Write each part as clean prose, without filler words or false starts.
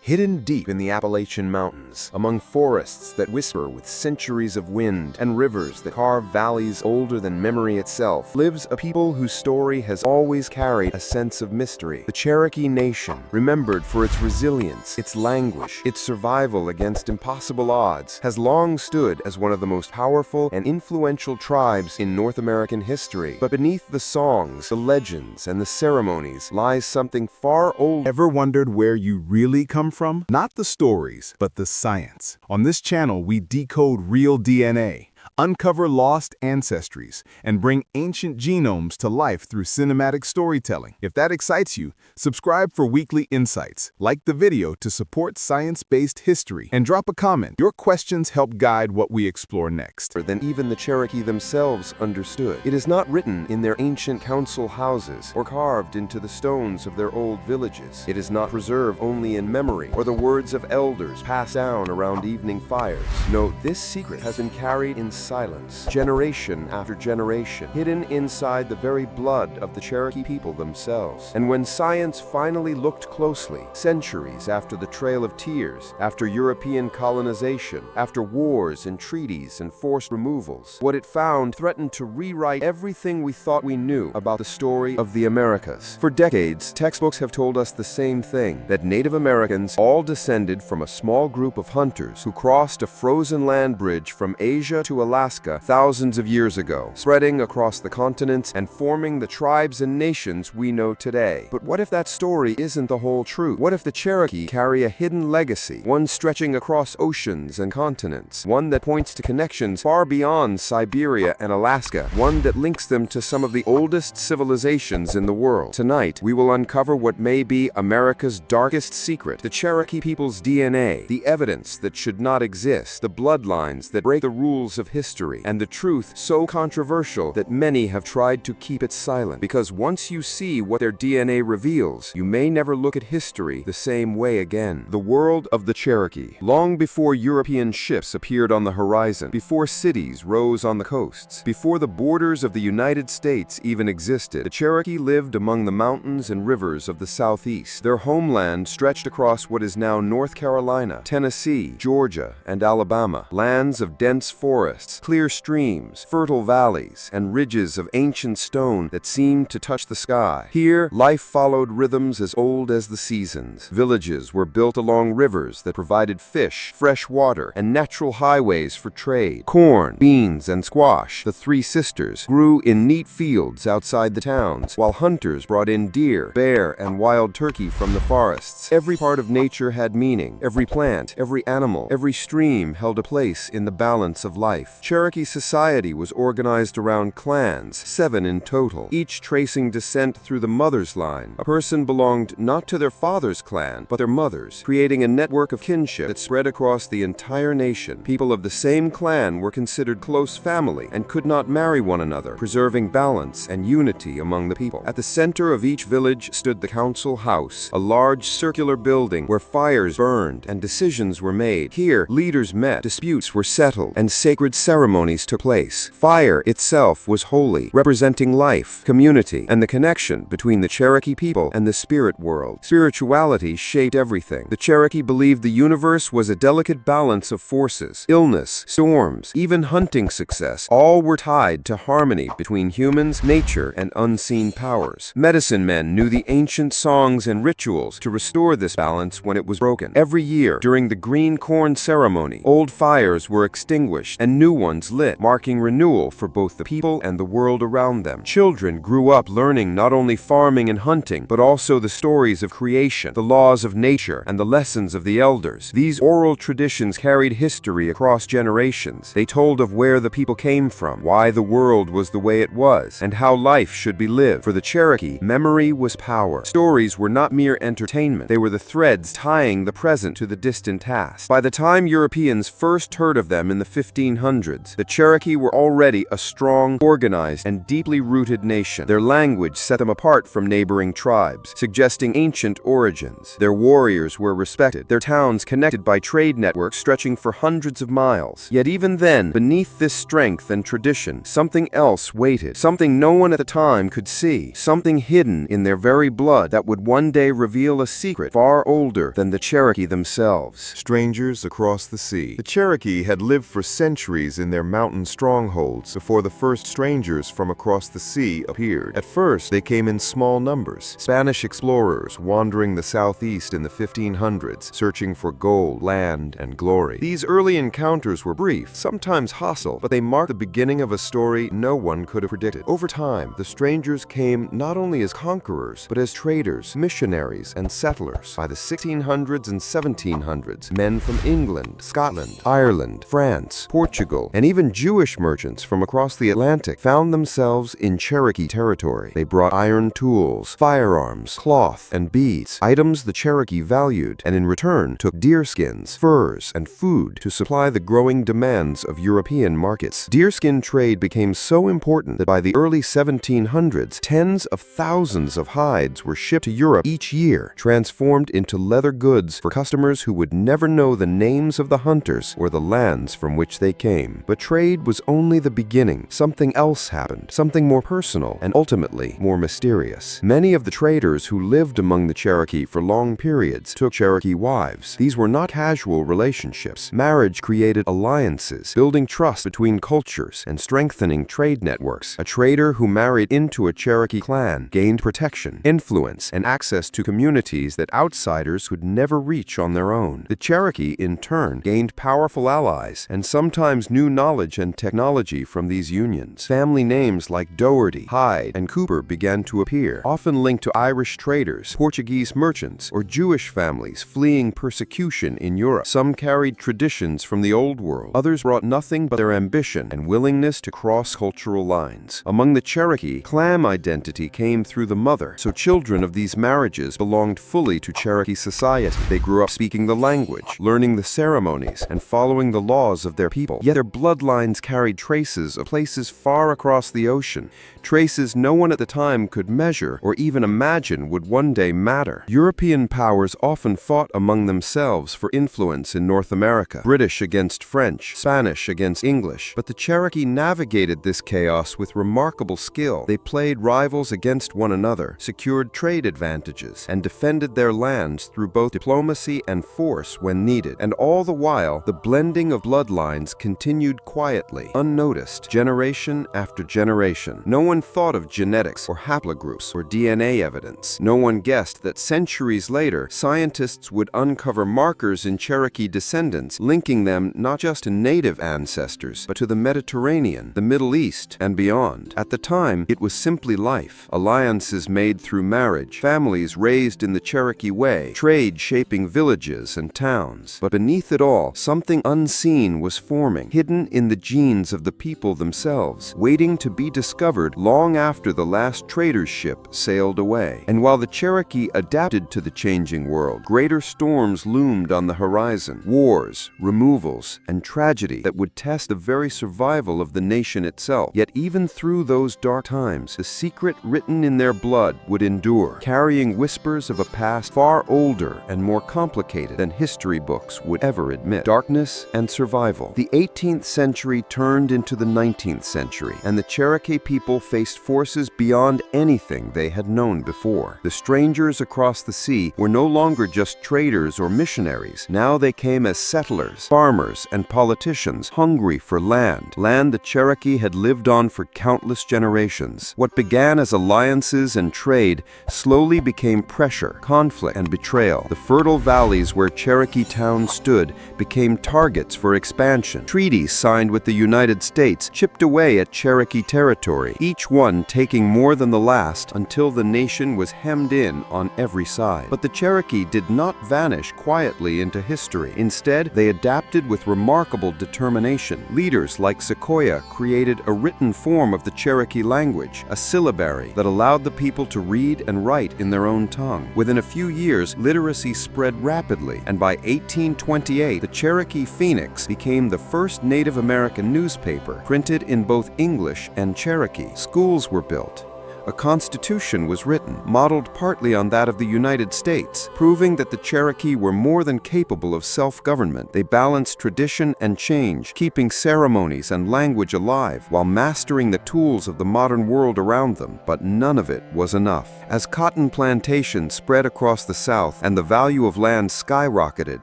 Hidden deep in the Appalachian Mountains, among forests that whisper with centuries of wind and rivers that carve valleys older than memory itself, lives a people whose story has always carried a sense of mystery. The Cherokee Nation, remembered for its resilience, its language, its survival against impossible odds, has long stood as one of the most powerful and influential tribes in North American history. But beneath the songs, the legends, and the ceremonies lies something far older. Ever wondered where you really come from? Not the stories, but the science. On this channel, we decode real DNA, uncover lost ancestries, and bring ancient genomes to life through cinematic storytelling. If that excites you, subscribe for weekly insights, like the video to support science-based history, and drop a comment. Your questions help guide what we explore next. Than even the Cherokee themselves understood. It is not written in their ancient council houses or carved into the stones of their old villages. It is not preserved only in memory or the words of elders passed down around evening fires. No, this secret has been carried in silence, generation after generation, hidden inside the very blood of the Cherokee people themselves. And when science finally looked closely, centuries after the Trail of Tears, after European colonization, after wars and treaties and forced removals, what it found threatened to rewrite everything we thought we knew about the story of the Americas. For decades, textbooks have told us the same thing, that Native Americans all descended from a small group of hunters who crossed a frozen land bridge from Asia to Alaska thousands of years ago, spreading across the continents and forming the tribes and nations we know today. But what if that story isn't the whole truth? What if the Cherokee carry a hidden legacy, one stretching across oceans and continents, one that points to connections far beyond Siberia and Alaska, one that links them to some of the oldest civilizations in the world? Tonight, we will uncover what may be America's darkest secret, the Cherokee people's DNA, the evidence that should not exist, the bloodlines that break the rules of history, and the truth so controversial that many have tried to keep it silent. Because once you see what their DNA reveals, you may never look at history the same way again. The world of the Cherokee. Long before European ships appeared on the horizon, before cities rose on the coasts, before the borders of the United States even existed, the Cherokee lived among the mountains and rivers of the Southeast. Their homeland stretched across what is now North Carolina, Tennessee, Georgia, and Alabama, lands of dense forests, clear streams, fertile valleys, and ridges of ancient stone that seemed to touch the sky. Here, life followed rhythms as old as the seasons. Villages were built along rivers that provided fish, fresh water, and natural highways for trade. Corn, beans, and squash, the three sisters, grew in neat fields outside the towns, while hunters brought in deer, bear, and wild turkey from the forests. Every part of nature had meaning. Every plant, every animal, every stream held a place in the balance of life. Cherokee society was organized around clans, 7 in total, each tracing descent through the mother's line. A person belonged not to their father's clan, but their mother's, creating a network of kinship that spread across the entire nation. People of the same clan were considered close family and could not marry one another, preserving balance and unity among the people. At the center of each village stood the council house, a large circular building where fires burned and decisions were made. Here, leaders met, disputes were settled, and sacred ceremonies took place. Fire itself was holy, representing life, community, and the connection between the Cherokee people and the spirit world. Spirituality shaped everything. The Cherokee believed the universe was a delicate balance of forces. Illness, storms, even hunting success, all were tied to harmony between humans, nature, and unseen powers. Medicine men knew the ancient songs and rituals to restore this balance when it was broken. Every year, during the green corn ceremony, old fires were extinguished and new ones lit, marking renewal for both the people and the world around them. Children grew up learning not only farming and hunting, but also the stories of creation, the laws of nature, and the lessons of the elders. These oral traditions carried history across generations. They told of where the people came from, why the world was the way it was, and how life should be lived. For the Cherokee, memory was power. Stories were not mere entertainment. They were the threads tying the present to the distant past. By the time Europeans first heard of them in the 1500s, 1700s, the Cherokee were already a strong, organized, and deeply rooted nation. Their language set them apart from neighboring tribes, suggesting ancient origins. Their warriors were respected, their towns connected by trade networks stretching for hundreds of miles. Yet even then, beneath this strength and tradition, something else waited, something no one at the time could see, something hidden in their very blood that would one day reveal a secret far older than the Cherokee themselves. Strangers across the sea. The Cherokee had lived for centuries in their mountain strongholds before the first strangers from across the sea appeared. At first, they came in small numbers. Spanish explorers wandering the southeast in the 1500s, searching for gold, land, and glory. These early encounters were brief, sometimes hostile, but they marked the beginning of a story no one could have predicted. Over time, the strangers came not only as conquerors, but as traders, missionaries, and settlers. By the 1600s and 1700s, men from England, Scotland, Ireland, France, Portugal, and even Jewish merchants from across the Atlantic found themselves in Cherokee territory. They brought iron tools, firearms, cloth, and beads, items the Cherokee valued, and in return took deerskins, furs, and food to supply the growing demands of European markets. Deerskin trade became so important that by the early 1700s, tens of thousands of hides were shipped to Europe each year, transformed into leather goods for customers who would never know the names of the hunters or the lands from which they came. But trade was only the beginning. Something else happened, something more personal and ultimately more mysterious. Many of the traders who lived among the Cherokee for long periods took Cherokee wives. These were not casual relationships. Marriage created alliances, building trust between cultures and strengthening trade networks. A trader who married into a Cherokee clan gained protection, influence, and access to communities that outsiders could never reach on their own. The Cherokee, in turn, gained powerful allies and sometimes new knowledge and technology from these unions. Family names like Doherty, Hyde, and Cooper began to appear, often linked to Irish traders, Portuguese merchants, or Jewish families fleeing persecution in Europe. Some carried traditions from the Old World. Others brought nothing but their ambition and willingness to cross cultural lines. Among the Cherokee, clan identity came through the mother, so children of these marriages belonged fully to Cherokee society. They grew up speaking the language, learning the ceremonies, and following the laws of their people. Yet their bloodlines carried traces of places far across the ocean, traces no one at the time could measure or even imagine would one day matter. European powers often fought among themselves for influence in North America, British against French, Spanish against English, but the Cherokee navigated this chaos with remarkable skill. They played rivals against one another, secured trade advantages, and defended their lands through both diplomacy and force when needed. And all the while, the blending of bloodlines continued quietly, unnoticed, generation after generation. No one thought of genetics or haplogroups or DNA evidence. No one guessed that centuries later, scientists would uncover markers in Cherokee descendants, linking them not just to native ancestors, but to the Mediterranean, the Middle East, and beyond. At the time, it was simply life. Alliances made through marriage, families raised in the Cherokee way, trade shaping villages and towns. But beneath it all, something unseen was forming, hidden in the genes of the people themselves, waiting to be discovered long after the last trader's ship sailed away. And while the Cherokee adapted to the changing world, greater storms loomed on the horizon. Wars, removals, and tragedy that would test the very survival of the nation itself. Yet even through those dark times, the secret written in their blood would endure, carrying whispers of a past far older and more complicated than history books would ever admit. Darkness and survival. The 18th century turned into the 19th century, and the Cherokee people faced forces beyond anything they had known before. The strangers across the sea were no longer just traders or missionaries. Now they came as settlers, farmers, and politicians hungry for land the Cherokee had lived on for countless generations. What began as alliances and trade slowly became pressure, conflict, and betrayal. The fertile valleys where Cherokee towns stood became targets for expansion. Treaties signed with the United States chipped away at Cherokee territory, each one taking more than the last until the nation was hemmed in on every side. But the Cherokee did not vanish quietly into history. Instead, they adapted with remarkable determination. Leaders like Sequoyah created a written form of the Cherokee language, a syllabary that allowed the people to read and write in their own tongue. Within a few years, literacy spread rapidly, and by 1828, the Cherokee Phoenix became the first first Native American newspaper, printed in both English and Cherokee. Schools were built. A constitution was written, modeled partly on that of the United States, proving that the Cherokee were more than capable of self-government. They balanced tradition and change, keeping ceremonies and language alive while mastering the tools of the modern world around them. But none of it was enough. As cotton plantations spread across the South and the value of land skyrocketed,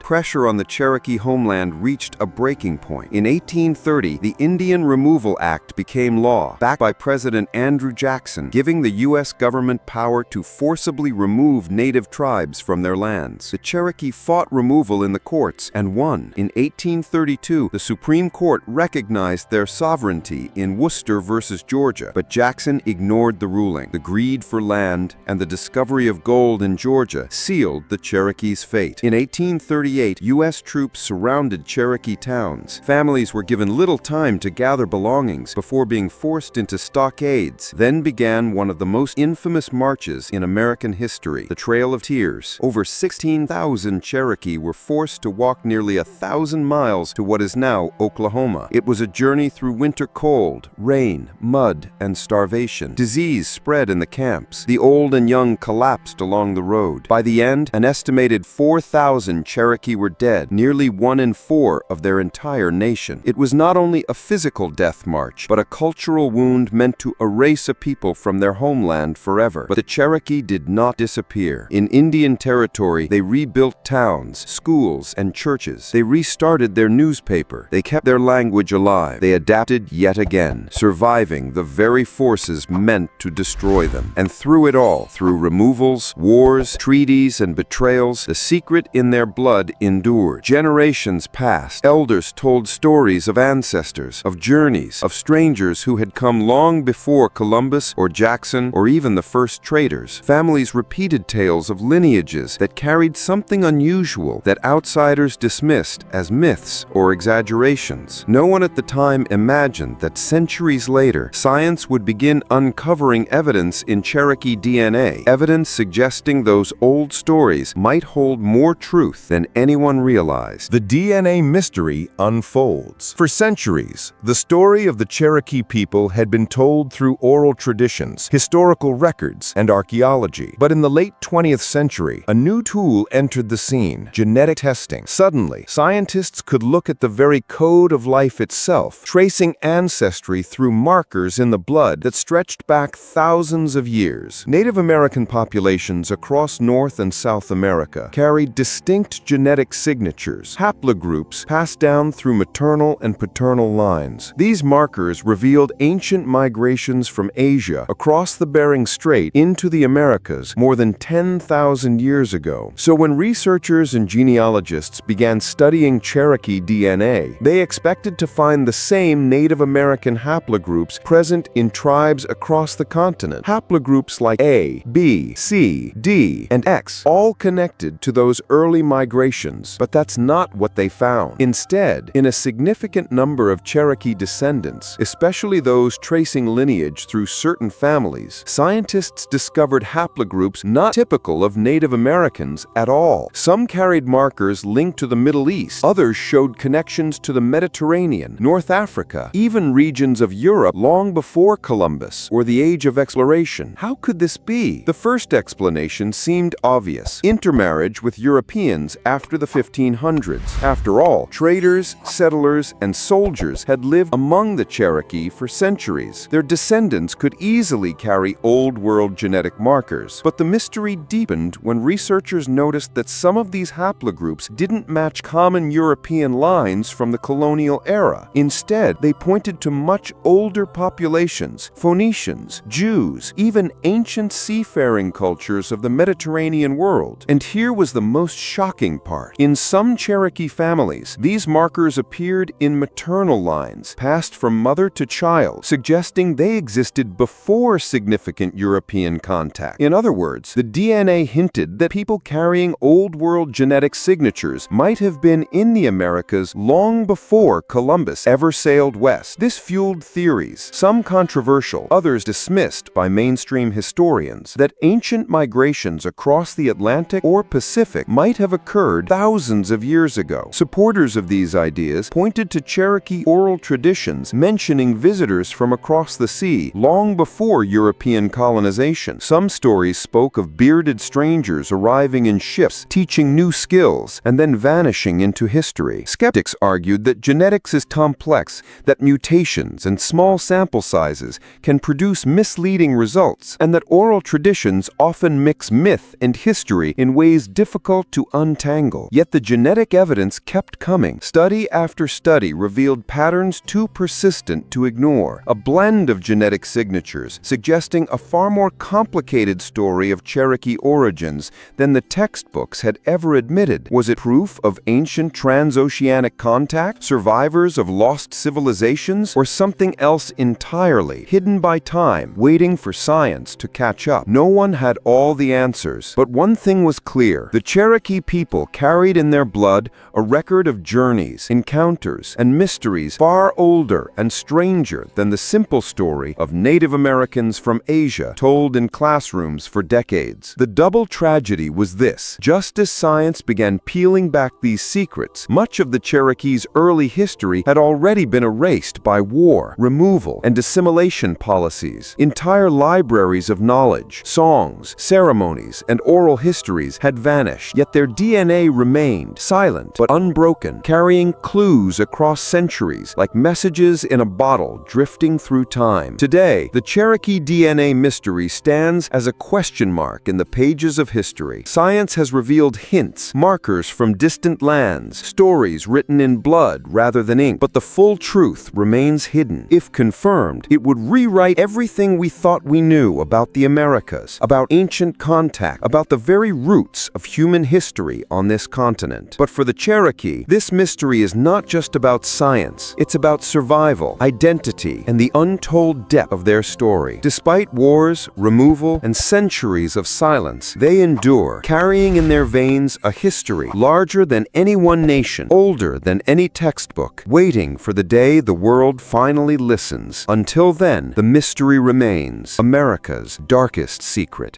pressure on the Cherokee homeland reached a breaking point. In 1830, the Indian Removal Act became law, backed by President Andrew Jackson, giving the U.S. government power to forcibly remove native tribes from their lands. The Cherokee fought removal in the courts and won. In 1832, the Supreme Court recognized their sovereignty in Worcester versus Georgia, but Jackson ignored the ruling. The greed for land and the discovery of gold in Georgia sealed the Cherokees' fate. In 1838, U.S. troops surrounded Cherokee towns. Families were given little time to gather belongings before being forced into stockades. Then began one of the most infamous marches in American history, the Trail of Tears. Over 16,000 Cherokee were forced to walk nearly 1,000 miles to what is now Oklahoma. It was a journey through winter cold, rain, mud, and starvation. Disease spread in the camps. The old and young collapsed along the road. By the end, an estimated 4,000 Cherokee were dead, nearly 1 in 4 of their entire nation. It was not only a physical death march, but a cultural wound meant to erase a people from their homeland forever. But the Cherokee did not disappear. In Indian Territory, they rebuilt towns, schools, and churches. They restarted their newspaper. They kept their language alive. They adapted yet again, surviving the very forces meant to destroy them. And through it all, through removals, wars, treaties, and betrayals, the secret in their blood endured. Generations passed. Elders told stories of ancestors, of journeys, of strangers who had come long before Columbus or Jackson, or even the first traders. Families repeated tales of lineages that carried something unusual that outsiders dismissed as myths or exaggerations. No one at the time imagined that centuries later, science would begin uncovering evidence in Cherokee DNA, evidence suggesting those old stories might hold more truth than anyone realized. The DNA mystery unfolds. For centuries, the story of the Cherokee people had been told through oral traditions, historical records, and archaeology. But in the late 20th century, a new tool entered the scene: genetic testing. Suddenly, scientists could look at the very code of life itself, tracing ancestry through markers in the blood that stretched back thousands of years. Native American populations across North and South America carried distinct genetic signatures, haplogroups passed down through maternal and paternal lines. These markers revealed ancient migrations from Asia across the Bering Strait into the Americas more than 10,000 years ago. So when researchers and genealogists began studying Cherokee DNA, they expected to find the same Native American haplogroups present in tribes across the continent. Haplogroups like A, B, C, D, and X, all connected to those early migrations. But that's not what they found. Instead, in a significant number of Cherokee descendants, especially those tracing lineage through certain families, scientists discovered haplogroups not typical of Native Americans at all. Some carried markers linked to the Middle East. Others showed connections to the Mediterranean, North Africa, even regions of Europe long before Columbus or the Age of Exploration. How could this be? The first explanation seemed obvious: intermarriage with Europeans after the 1500s. After all, traders, settlers, and soldiers had lived among the Cherokee for centuries. Their descendants could easily carry Old World genetic markers. But the mystery deepened when researchers noticed that some of these haplogroups didn't match common European lines from the colonial era. Instead, they pointed to much older populations: Phoenicians, Jews, even ancient seafaring cultures of the Mediterranean world. And here was the most shocking part. In some Cherokee families, these markers appeared in maternal lines, passed from mother to child, suggesting they existed before before significant European contact. In other words, the DNA hinted that people carrying Old World genetic signatures might have been in the Americas long before Columbus ever sailed west. This fueled theories, some controversial, others dismissed by mainstream historians, that ancient migrations across the Atlantic or Pacific might have occurred thousands of years ago. Supporters of these ideas pointed to Cherokee oral traditions mentioning visitors from across the sea long before European colonization. Some stories spoke of bearded strangers arriving in ships, teaching new skills, and then vanishing into history. Skeptics argued that genetics is complex, that mutations and small sample sizes can produce misleading results, and that oral traditions often mix myth and history in ways difficult to untangle. Yet the genetic evidence kept coming. Study after study revealed patterns too persistent to ignore. A blend of genetic signatures suggesting a far more complicated story of Cherokee origins than the textbooks had ever admitted. Was it proof of ancient transoceanic contact, survivors of lost civilizations, or something else entirely, hidden by time, waiting for science to catch up? No one had all the answers, but one thing was clear. The Cherokee people carried in their blood a record of journeys, encounters, and mysteries far older and stranger than the simple story of Native Americans from Asia told in classrooms for decades. The double tragedy was this: just as science began peeling back these secrets, much of the Cherokees' early history had already been erased by war, removal, and assimilation policies. Entire libraries of knowledge, songs, ceremonies, and oral histories had vanished, yet their DNA remained silent but unbroken, carrying clues across centuries like messages in a bottle drifting through time. Today, the Cherokee DNA mystery stands as a question mark in the pages of history. Science has revealed hints, markers from distant lands, stories written in blood rather than ink, but the full truth remains hidden. If confirmed, it would rewrite everything we thought we knew about the Americas, about ancient contact, about the very roots of human history on this continent. But for the Cherokee, this mystery is not just about science. It's about survival, identity, and the untold depth of their story. Despite wars, removal, and centuries of silence, they endure, carrying in their veins a history larger than any one nation, older than any textbook, waiting for the day the world finally listens. Until then, the mystery remains America's darkest secret.